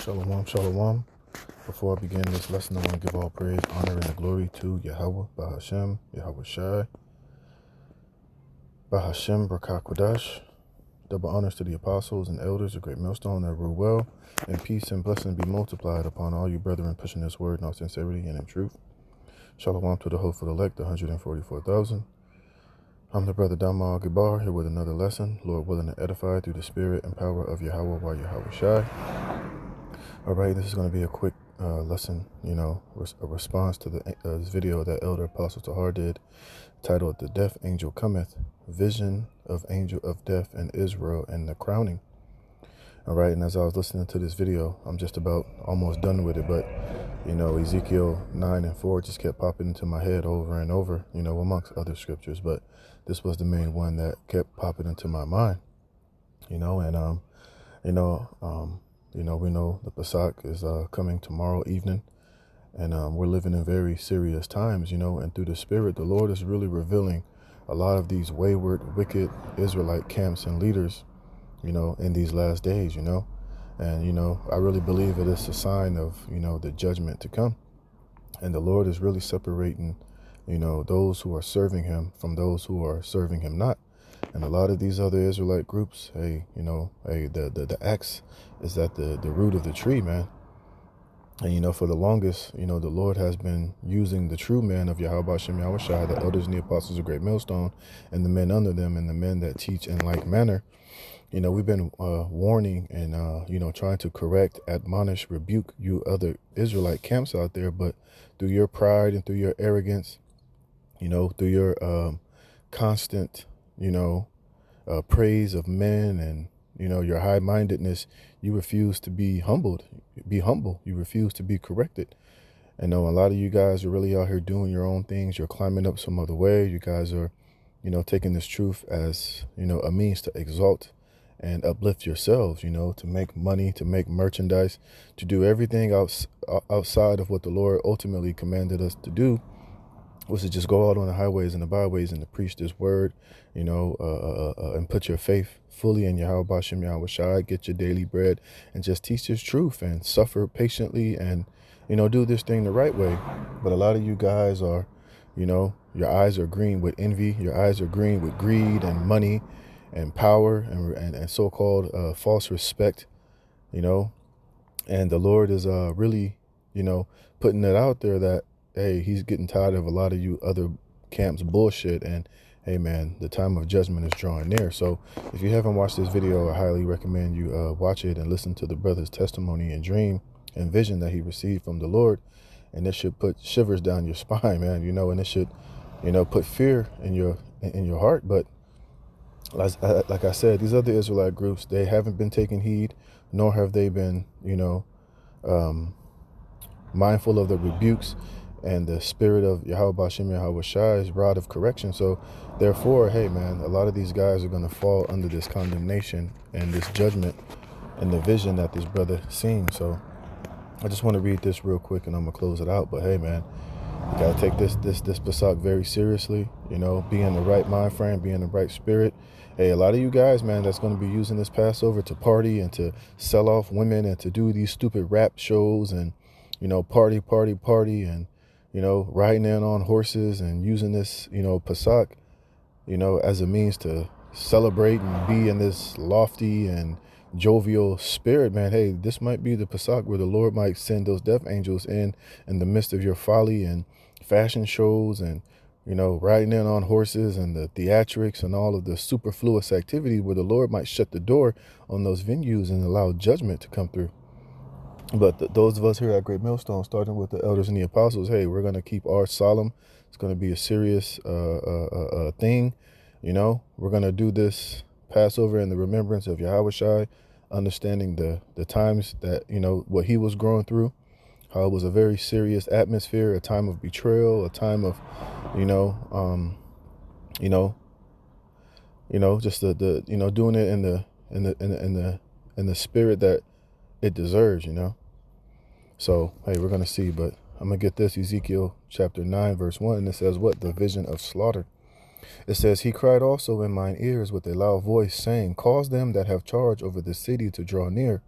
Shalom, shalom. Before I begin this lesson, I want to give all praise, honor, and the glory to Yahweh, Bahashem, Yahweh Shai, Bahashem, Barakah Kodash. Double honors to the apostles and elders, a great millstone that rule well, and peace and blessing be multiplied upon all you brethren pushing this word in all sincerity and in truth. Shalom to the hopeful elect, the 144,000. I'm the brother Damal Gibar, here with another lesson, Lord willing to edify through the spirit and power of Yahweh by Yahweh Shai. All right, this is going to be a quick lesson, a response to this video that Elder Apostle Tahar did, titled The Death Angel Cometh, Vision of Angel of Death in Israel and the Crowning. All right, and as I was listening to this video, I'm just about almost done with it, but, Ezekiel 9 and 4 just kept popping into my head over and over, amongst other scriptures, but this was the main one that kept popping into my mind, we know the Pesach is coming tomorrow evening, and we're living in very serious times, and through the Spirit, the Lord is really revealing a lot of these wayward, wicked Israelite camps and leaders, in these last days, and, I really believe it is a sign of, the judgment to come. And the Lord is really separating, those who are serving him from those who are serving him not. And a lot of these other Israelite groups, the axe is at the root of the tree, man. And, for the longest, the Lord has been using the true men of Yahweh Shem Yahweh Shai, the elders and the apostles of Great Millstone, and the men under them, and the men that teach in like manner. We've been warning and, trying to correct, admonish, rebuke you other Israelite camps out there. But through your pride and through your arrogance, through your constant, praise of men and, your high-mindedness, you refuse to be humbled, be humble. You refuse to be corrected. I know a lot of you guys are really out here doing your own things. You're climbing up some other way. You guys are, taking this truth as, a means to exalt and uplift yourselves, to make money, to make merchandise, to do everything outside of what the Lord ultimately commanded us to do, was to just go out on the highways and the byways and to preach this word, and put your faith fully in Yahweh Shem Yahweh Shai, get your daily bread, and just teach this truth and suffer patiently and, do this thing the right way. But a lot of you guys are, your eyes are green with envy, your eyes are green with greed and money and power and so-called false respect, and the Lord is really, putting it out there that, hey, he's getting tired of a lot of you other camps bullshit, and hey man, the time of judgment is drawing near. So if you haven't watched this video, I highly recommend you watch it and listen to the brother's testimony and dream and vision that he received from the Lord. And this should put shivers down your spine, man, and it should, put fear in your heart. But like I said, these other Israelite groups, they haven't been taking heed, nor have they been, mindful of the rebukes and the spirit of Yahweh Shem Yahweh Shai's rod of correction. So therefore, hey man, a lot of these guys are going to fall under this condemnation and this judgment and the vision that this brother seen. So I just want to read this real quick and I'm gonna close it out. But hey man, you gotta take this Pesach very seriously, be in the right mind frame, be in the right spirit. Hey, a lot of you guys, man, that's going to be using this Passover to party and to sell off women and to do these stupid rap shows and, party and, riding in on horses and using this, Pesach, as a means to celebrate and be in this lofty and jovial spirit, man. Hey, this might be the Pesach where the Lord might send those death angels in the midst of your folly and fashion shows and, riding in on horses and the theatrics and all of the superfluous activity, where the Lord might shut the door on those venues and allow judgment to come through. But those of us here at Great Millstone, starting with the elders and the apostles, hey, we're going to keep ours solemn. It's going to be a serious thing. We're going to do this Passover in the remembrance of Yahweh Shai, understanding the times that, what he was going through, how it was a very serious atmosphere, a time of betrayal, a time of, just the doing it in the spirit that it deserves, So, hey, we're going to see, but I'm going to get this Ezekiel chapter 9, verse 1, and it says, what? The vision of slaughter. It says, he cried also in mine ears with a loud voice, saying, cause them that have charge over the city to draw near,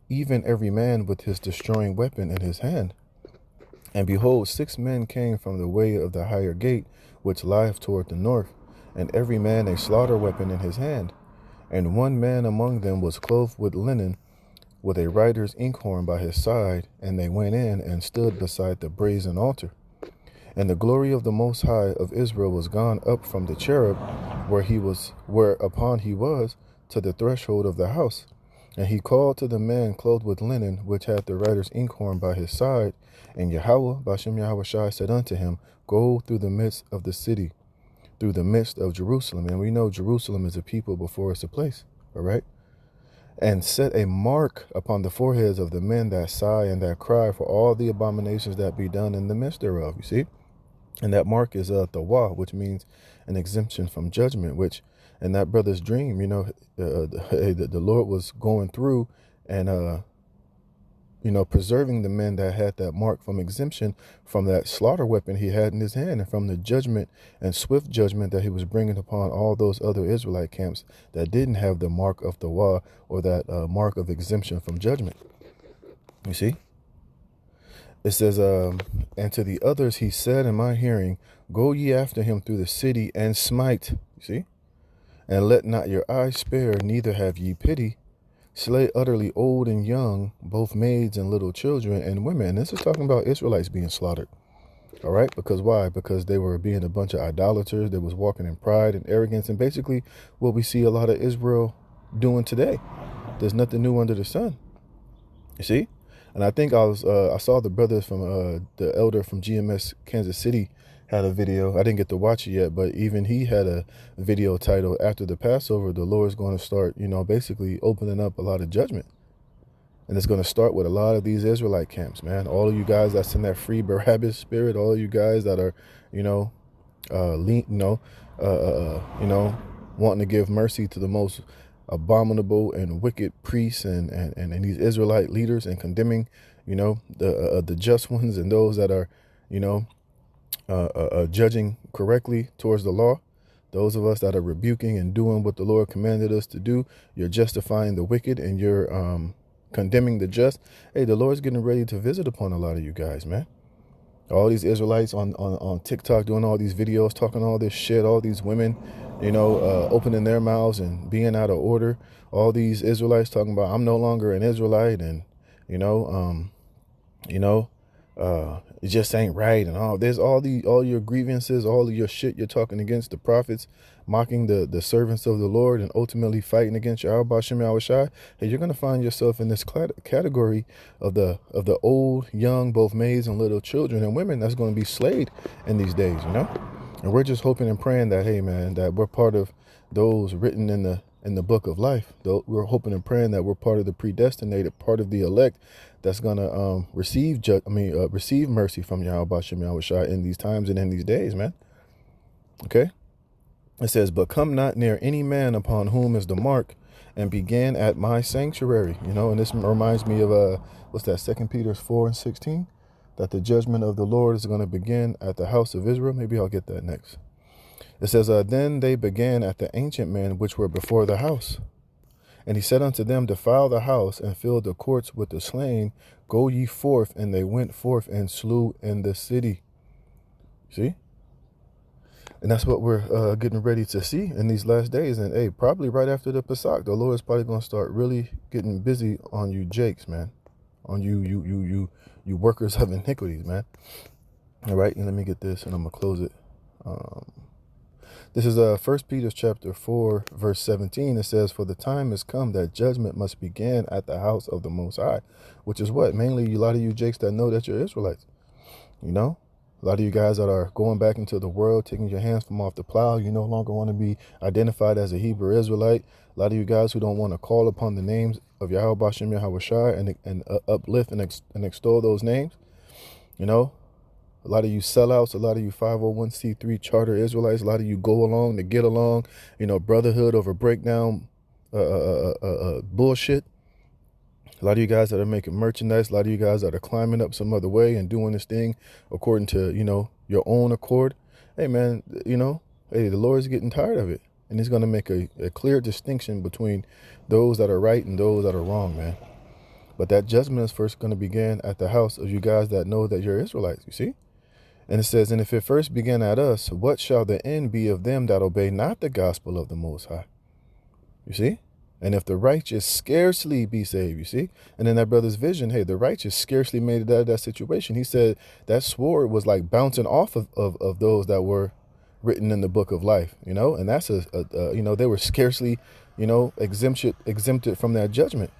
even every man with his destroying weapon in his hand. And behold, 6 men came from the way of the higher gate, which lieth toward the north, and every man a slaughter weapon in his hand. And one man among them was clothed with linen, with a writer's inkhorn by his side, and they went in and stood beside the brazen altar. And the glory of the Most High of Israel was gone up from the cherub whereupon he was, to the threshold of the house. And he called to the man clothed with linen, which had the writer's inkhorn by his side. And Yahweh, Bashem Yahweh Shai, said unto him, Go through the midst of the city, through the midst of Jerusalem. And we know Jerusalem is a people before it's a place, all right? And set a mark upon the foreheads of the men that sigh and that cry for all the abominations that be done in the midst thereof, you see? And that mark is Thawa, which means an exemption from judgment, which in that brother's dream, the Lord was going through and, preserving the men that had that mark from exemption from that slaughter weapon he had in his hand, and from the judgment and swift judgment that he was bringing upon all those other Israelite camps that didn't have the mark of Thawa, or that mark of exemption from judgment. You see? It says, and to the others he said in my hearing, Go ye after him through the city and smite. You see? And let not your eyes spare, neither have ye pity. Slay utterly old and young, both maids and little children and women. And this is talking about Israelites being slaughtered. All right? Because why? Because they were being a bunch of idolaters. They was walking in pride and arrogance. And basically what we see a lot of Israel doing today. There's nothing new under the sun. You see? And I think I saw the brothers from the elder from GMS Kansas City had a video. I didn't get to watch it yet, but even he had a video titled, After the Passover, the Lord's going to start, basically opening up a lot of judgment. And it's going to start with a lot of these Israelite camps, man. All of you guys that's in that free Barabbas spirit, all of you guys that are, wanting to give mercy to the most abominable and wicked priests and these Israelite leaders, and condemning, the just ones and those that are, judging correctly towards the law. Those of us that are rebuking and doing what the Lord commanded us to do, you're justifying the wicked and you're condemning the just. Hey, the Lord's getting ready to visit upon a lot of you guys, man. All these Israelites on TikTok doing all these videos, talking all this shit, all these women, opening their mouths and being out of order. All these Israelites talking about, I'm no longer an Israelite, and, it just ain't right, and there's all your grievances, all of your shit you're talking against the prophets, mocking the servants of the Lord, and ultimately fighting against Yahweh Shem Yahweh Shai. Hey, you're gonna find yourself in this category of the old, young, both maids and little children and women that's going to be slayed in these days, And we're just hoping and praying that, hey man, that we're part of those written in the book of life. We're hoping and praying that we're part of the predestinated, part of the elect that's going to receive mercy from Yahweh Shem Yahweh Shai in these times and in these days, man. Okay? It says, But come not near any man upon whom is the mark, and begin at my sanctuary. And this reminds me of, 2 Peter 4:16, that the judgment of the Lord is going to begin at the house of Israel. Maybe I'll get that next. It says, Then they began at the ancient men which were before the house. And he said unto them, Defile the house, and fill the courts with the slain. Go ye forth. And they went forth and slew in the city. See? And that's what we're getting ready to see in these last days. And hey, probably right after the Pesach, the Lord is probably going to start really getting busy on you Jakes, man. On you workers of iniquities, man. All right, and let me get this, and I'm going to close it. This is 1 Peter chapter 4, verse 17. It says, For the time has come that judgment must begin at the house of the Most High, which is what? Mainly a lot of you Jakes that know that you're Israelites. A lot of you guys that are going back into the world, taking your hands from off the plow. You no longer want to be identified as a Hebrew Israelite. A lot of you guys who don't want to call upon the names of Yahweh Bashem Yahweh Shai and uplift and extol those names. A lot of you sellouts, a lot of you 501c3 charter Israelites, a lot of you go along to get along, brotherhood over breakdown bullshit. A lot of you guys that are making merchandise, a lot of you guys that are climbing up some other way and doing this thing according to, your own accord. Hey, man, the Lord's getting tired of it. And he's going to make a clear distinction between those that are right and those that are wrong, man. But that judgment is first going to begin at the house of you guys that know that you're Israelites, you see? And it says, and if it first begin at us, what shall the end be of them that obey not the gospel of the Most High? You see? And if the righteous scarcely be saved, you see? And in that brother's vision, hey, the righteous scarcely made it out of that situation. He said that sword was like bouncing off of those that were written in the book of life, you know? And that's you know, they were scarcely, you know, exempted from that judgment.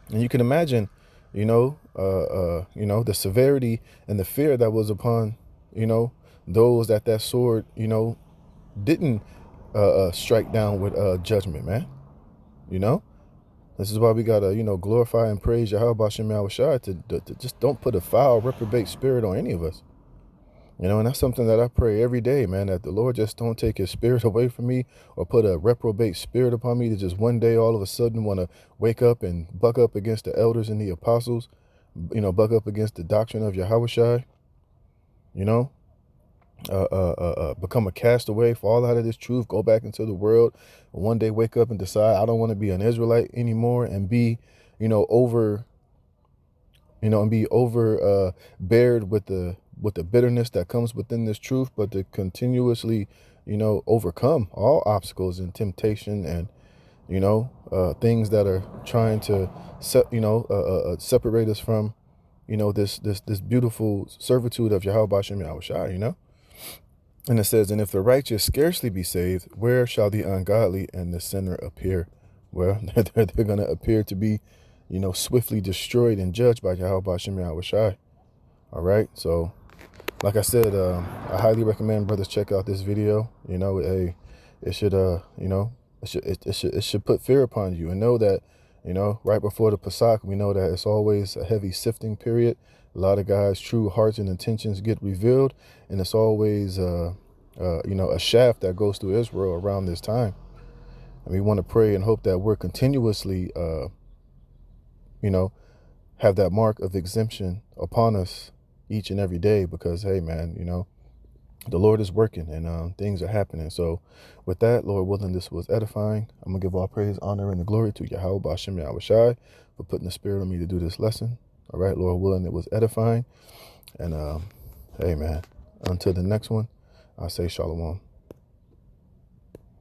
And you can imagine, you know, the severity and the fear that was upon, you know, those that sword, you know, didn't strike down with judgment, man. You know, this is why we gotta, you know, glorify and praise Yahweh B'Shem Yahushua to just don't put a foul, reprobate spirit on any of us. You know, and that's something that I pray every day, man, that the Lord just don't take his spirit away from me or put a reprobate spirit upon me to just one day all of a sudden want to wake up and buck up against the elders and the apostles, you know, buck up against the doctrine of Yahushua, you know, become a castaway, fall out of this truth, go back into the world, one day wake up and decide I don't want to be an Israelite anymore and be, you know, bared with the bitterness that comes within this truth, but to continuously, you know, overcome all obstacles and temptation and, you know, things that are trying to separate us from, you know, this beautiful servitude of Yahweh B'Shem Yahushua, you know. And it says, and if the righteous scarcely be saved, where shall the ungodly and the sinner appear? Well, they're going to appear to be, you know, swiftly destroyed and judged by Yahweh B'Shem Yahushua. All right. So, like I said, I highly recommend brothers check out this video. You know, it should, you know, it should put fear upon you and know that, you know, right before the Pesach, we know that it's always a heavy sifting period. A lot of guys' true hearts and intentions get revealed, and it's always, you know, a shaft that goes through Israel around this time. And we want to pray and hope that we're continuously, you know, have that mark of exemption upon us each and every day, because, hey, man, you know, the Lord is working and things are happening. So with that, Lord willing, this was edifying. I'm going to give all praise, honor, and the glory to Yahweh B'Shem Yahushua for putting the spirit on me to do this lesson. All right, Lord willing, it was edifying. And hey, man, until the next one, I say shalom.